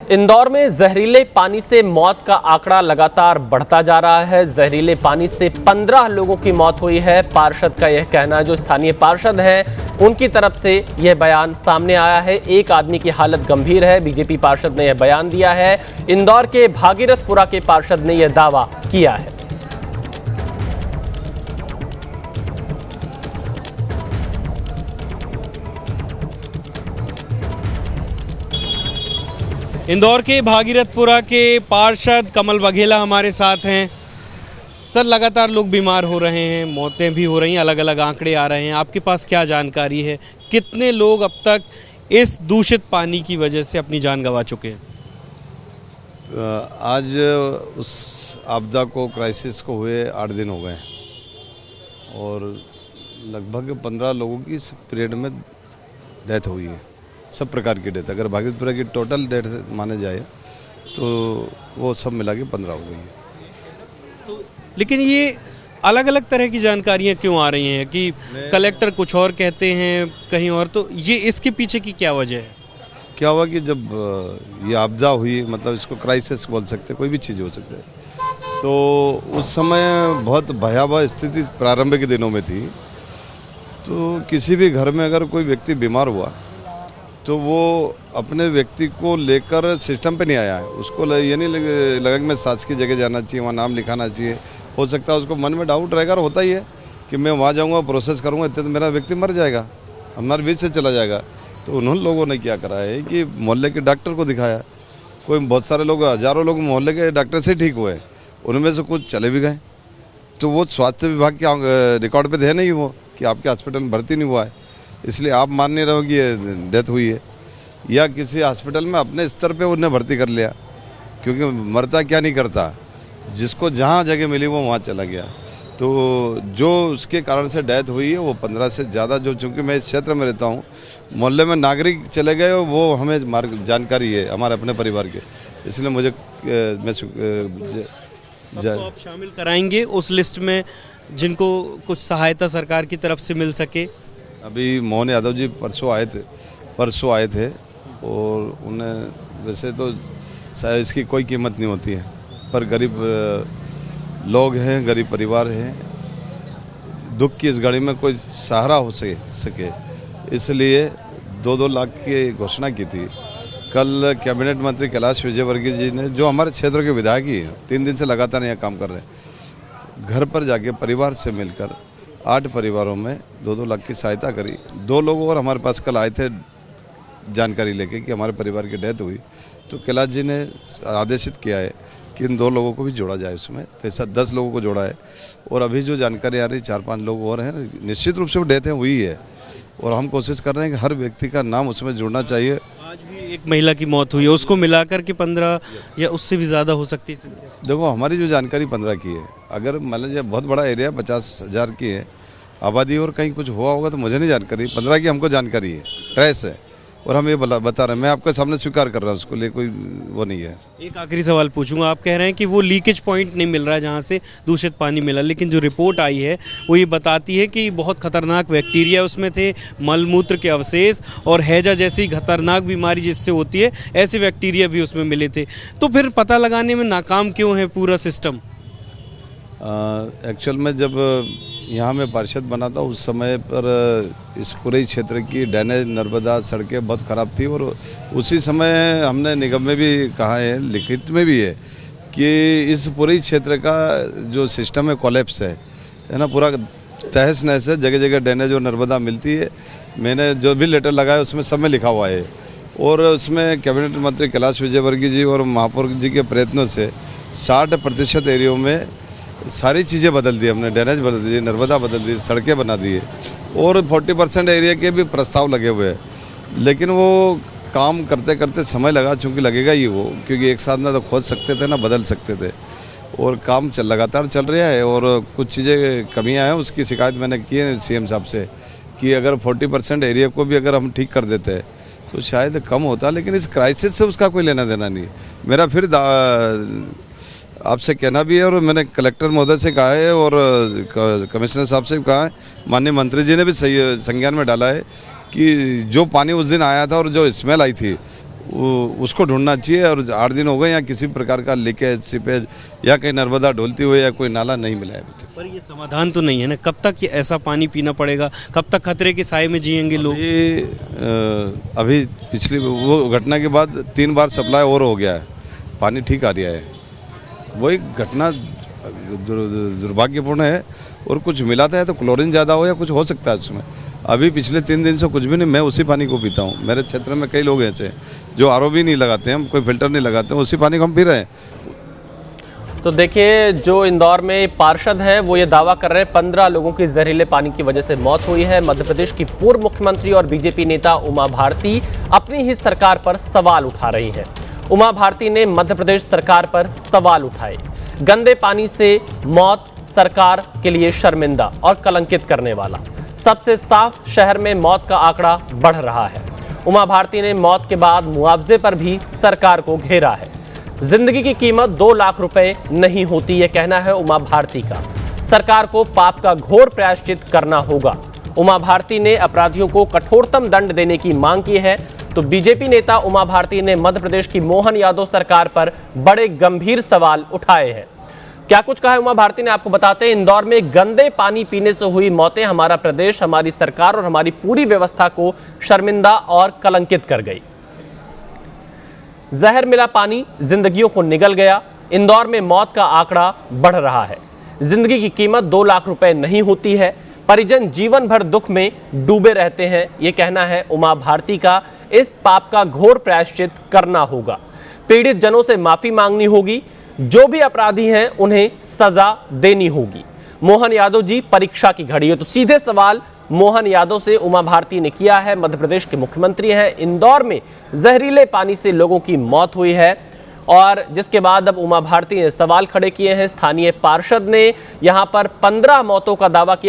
इंदौर में जहरीले पानी से मौत का आंकड़ा लगातार बढ़ता जा रहा है। जहरीले पानी से 15 लोगों की मौत हुई है। पार्षद का यह कहना, जो स्थानीय पार्षद हैं उनकी तरफ से यह बयान सामने आया है। एक आदमी की हालत गंभीर है। बीजेपी पार्षद ने यह बयान दिया है। इंदौर के भागीरथपुरा के पार्षद ने यह दावा किया है। इंदौर के भागीरथपुरा के पार्षद कमल बघेला हमारे साथ हैं। सर, लगातार लोग बीमार हो रहे हैं, मौतें भी हो रही हैं, अलग अलग आंकड़े आ रहे हैं। आपके पास क्या जानकारी है? कितने लोग अब तक इस दूषित पानी की वजह से अपनी जान गंवा चुके हैं? आज उस आपदा को, क्राइसिस को हुए 8 दिन हो गए और लगभग 15 लोगों की इस पीरियड में डेथ हुई है। सब प्रकार की डेथ, अगर भागीरथपुरा की टोटल डेथ माने जाए तो वो सब मिला के 15 हो गई है। तो लेकिन ये अलग अलग तरह की जानकारियाँ क्यों आ रही हैं कि कलेक्टर कुछ और कहते हैं, कहीं और, तो ये इसके पीछे की क्या वजह है? क्या हुआ कि जब ये आपदा हुई, मतलब इसको क्राइसिस बोल सकते, कोई भी चीज़ हो सकती है, तो उस समय बहुत भयावह स्थिति प्रारंभिक दिनों में थी। तो किसी भी घर में अगर कोई व्यक्ति बीमार हुआ तो वो अपने व्यक्ति को लेकर सिस्टम पे नहीं आया है। उसको ये नहीं लगा कि मैं शासकीय जगह जाना चाहिए, वहाँ नाम लिखाना चाहिए। हो सकता है उसको मन में डाउट रहेगा, और होता ही है कि मैं वहाँ जाऊँगा, प्रोसेस करूँगा, इतने तो मेरा व्यक्ति मर जाएगा, हमारे बीच से चला जाएगा। तो उन्होंने लोगों ने क्या करा है कि मोहल्ले के डॉक्टर को दिखाया। कोई बहुत सारे लोग, हज़ारों लोग मोहल्ले के डॉक्टर से ठीक हुए, उनमें से कुछ चले भी गए। तो वो स्वास्थ्य विभाग के रिकॉर्ड पे थे नहीं वो कि आपके हॉस्पिटल में भर्ती नहीं हुआ है, इसलिए आप मान नहीं रहे हो कि ये डेथ हुई है। या किसी हॉस्पिटल में अपने स्तर पे उन्हें भर्ती कर लिया, क्योंकि मरता क्या नहीं करता, जिसको जहाँ जगह मिली वो वहाँ चला गया। तो जो उसके कारण से डेथ हुई है वो 15 से ज़्यादा, जो चूँकि मैं इस क्षेत्र में रहता हूँ, मोहल्ले में नागरिक चले गए, वो हमें जानकारी है हमारे अपने परिवार के, इसलिए मुझे आप शामिल कराएंगे उस लिस्ट में जिनको कुछ सहायता सरकार की तरफ से मिल सके? अभी मोहन यादव जी परसों आए थे और उन्हें, वैसे तो शायद इसकी कोई कीमत नहीं होती है, पर गरीब लोग हैं, गरीब परिवार हैं, दुख की इस घड़ी में कोई सहारा हो सके, इसलिए 2-2 लाख की घोषणा की थी। कल कैबिनेट मंत्री कैलाश विजयवर्गीय जी ने, जो हमारे क्षेत्र के विधायक ही हैं, 3 दिन से लगातार यहाँ काम कर रहे हैं, घर पर जाके परिवार से मिलकर 8 परिवारों में 2-2 लाख की सहायता करी। 2 लोग और हमारे पास कल आए थे जानकारी लेके कि हमारे परिवार की डेथ हुई, तो कैलाश जी ने आदेशित किया है कि इन 2 लोगों को भी जोड़ा जाए उसमें। तो ऐसा 10 लोगों को जोड़ा है, और अभी जो जानकारी आ रही 4-5 लोग और हैं, निश्चित रूप से वो डेथ हुई है, और हम कोशिश कर रहे हैं कि हर व्यक्ति का नाम उसमें जुड़ना चाहिए। आज भी एक महिला की मौत हुई है, उसको मिलाकर के 15 या उससे भी ज़्यादा हो सकती है संख्या? देखो, हमारी जो जानकारी 15 की है, अगर मान लीजिए बहुत बड़ा एरिया 50,000 की है आबादी, और कहीं कुछ हुआ होगा तो मुझे नहीं जानकारी। 15 की हमको जानकारी है, ट्रेस है, और हम ये बता रहे हैं, मैं आपके सामने स्वीकार कर रहा हूँ, उसको लिए कोई वो नहीं है। एक आखिरी सवाल पूछूंगा। आप कह रहे हैं कि वो लीकेज पॉइंट नहीं मिल रहा है जहाँ से दूषित पानी मिला, लेकिन जो रिपोर्ट आई है वो ये बताती है कि बहुत खतरनाक बैक्टीरिया उसमें थे, मलमूत्र के अवशेष और हैजा जैसी खतरनाक बीमारी जिससे होती है, ऐसे बैक्टीरिया भी उसमें मिले थे। तो फिर पता लगाने में नाकाम क्यों है पूरा सिस्टम? एक्चुअल में जब यहाँ मैं पार्षद बना था, उस समय पर इस पूरे क्षेत्र की ड्रेनेज, नर्मदा, सड़कें बहुत ख़राब थी, और उसी समय हमने निगम में भी कहा है, लिखित में भी है, कि इस पूरे क्षेत्र का जो सिस्टम है कोलैप्स है ना, पूरा तहस नहस है, जगह जगह ड्रेनेज और नर्मदा मिलती है। मैंने जो भी लेटर लगाया उसमें सब में लिखा हुआ है, और उसमें कैबिनेट मंत्री कैलाश विजयवर्गीय जी और महापौर जी के प्रयत्नों से 60% एरियो में सारी चीज़ें बदल दी हमने, ड्रेनेज बदल दी, नर्मदा बदल दी, सड़कें बना दी है, और 40% एरिया के भी प्रस्ताव लगे हुए हैं। लेकिन वो काम करते करते समय लगा, चूँकि लगेगा ही वो, क्योंकि एक साथ ना तो खोज सकते थे ना बदल सकते थे, और काम लगातार चल रहा है। और कुछ चीज़ें कमियां हैं, उसकी शिकायत मैंने की है CM साहब से, कि अगर 40% एरिया को भी अगर हम ठीक कर देते तो शायद कम होता, लेकिन इस क्राइसिस से उसका कोई लेना देना नहीं। मेरा फिर आपसे कहना भी है, और मैंने कलेक्टर महोदय से कहा है, और कमिश्नर साहब से भी कहा है, माननीय मंत्री जी ने भी सही संज्ञान में डाला है कि जो पानी उस दिन आया था और जो स्मेल आई थी, उसको ढूंढना चाहिए। और 8 दिन हो गए यहाँ किसी प्रकार का लीकेज सीपेज या कहीं नर्मदा ढोलती हुई या कोई नाला नहीं मिला है अभी तक। पर ये समाधान तो नहीं है ना, कब तक ये ऐसा पानी पीना पड़ेगा, कब तक खतरे के साए में जिएंगे लोग? अभी पिछली वो घटना के बाद 3 बार सप्लाई और हो गया है, पानी ठीक आ रहा है। वही घटना दुर्भाग्यपूर्ण है। और कुछ मिलाता है तो क्लोरीन ज़्यादा हो या कुछ हो सकता है उसमें। अभी पिछले 3 दिन से कुछ भी नहीं, मैं उसी पानी को पीता हूँ। मेरे क्षेत्र में कई लोग ऐसे जो आरओ भी नहीं लगाते हैं, हम कोई फिल्टर नहीं लगाते हैं, उसी पानी को हम पी रहे हैं। तो देखिए, जो इंदौर में पार्षद हैं वो ये दावा कर रहे हैं 15 लोगों की जहरीले पानी की वजह से मौत हुई है। मध्य प्रदेश की पूर्व मुख्यमंत्री और बीजेपी नेता उमा भारती अपनी ही सरकार पर सवाल उठा रही हैं। उमा भारती ने मध्य प्रदेश सरकार पर सवाल उठाए। गंदे पानी से मौत सरकार के लिए शर्मिंदा और कलंकित करने वाला। सबसे साफ शहर में मौत का आंकड़ा बढ़ रहा है। उमा भारती ने मौत के बाद मुआवजे पर भी सरकार को घेरा है। जिंदगी की कीमत 2 लाख रुपए नहीं होती, यह कहना है उमा भारती का। सरकार को पाप का घोर प्रायश्चित करना होगा। उमा भारती ने अपराधियों को कठोरतम दंड देने की मांग की है। तो बीजेपी नेता उमा भारती ने मध्य प्रदेश की मोहन यादव सरकार पर बड़े गंभीर सवाल उठाए हैं। क्या कुछ कहा है उमा भारती ने, आपको बताते हैं। इंदौर में गंदे पानी पीने से हुई मौतें हमारा प्रदेश, हमारी सरकार और हमारी पूरी व्यवस्था को शर्मिंदा और कलंकित कर गई। जहर मिला पानी जिंदगियों को निगल गया। इंदौर में मौत का आंकड़ा बढ़ रहा है। जिंदगी की कीमत 2 लाख रुपए नहीं होती है। परिजन जीवन भर दुख में डूबे रहते हैं, यह कहना है उमा भारती का। इस पाप का घोर प्रायश्चित करना होगा। पीड़ित जनों से माफी मांगनी होगी। जो भी अपराधी हैं उन्हें सजा देनी होगी। मोहन यादव जी, परीक्षा की घड़ी है। तो सीधे सवाल मोहन यादव से उमा भारती ने किया है। मध्य प्रदेश के मुख्यमंत्री हैं। इंदौर में जहरीले पानी से लोगों की मौत हुई है और जिसके बाद अब उमा भारती ने सवाल खड़े किए हैं। स्थानीय पार्षद ने यहां पर 15 मौतों का दावा किया।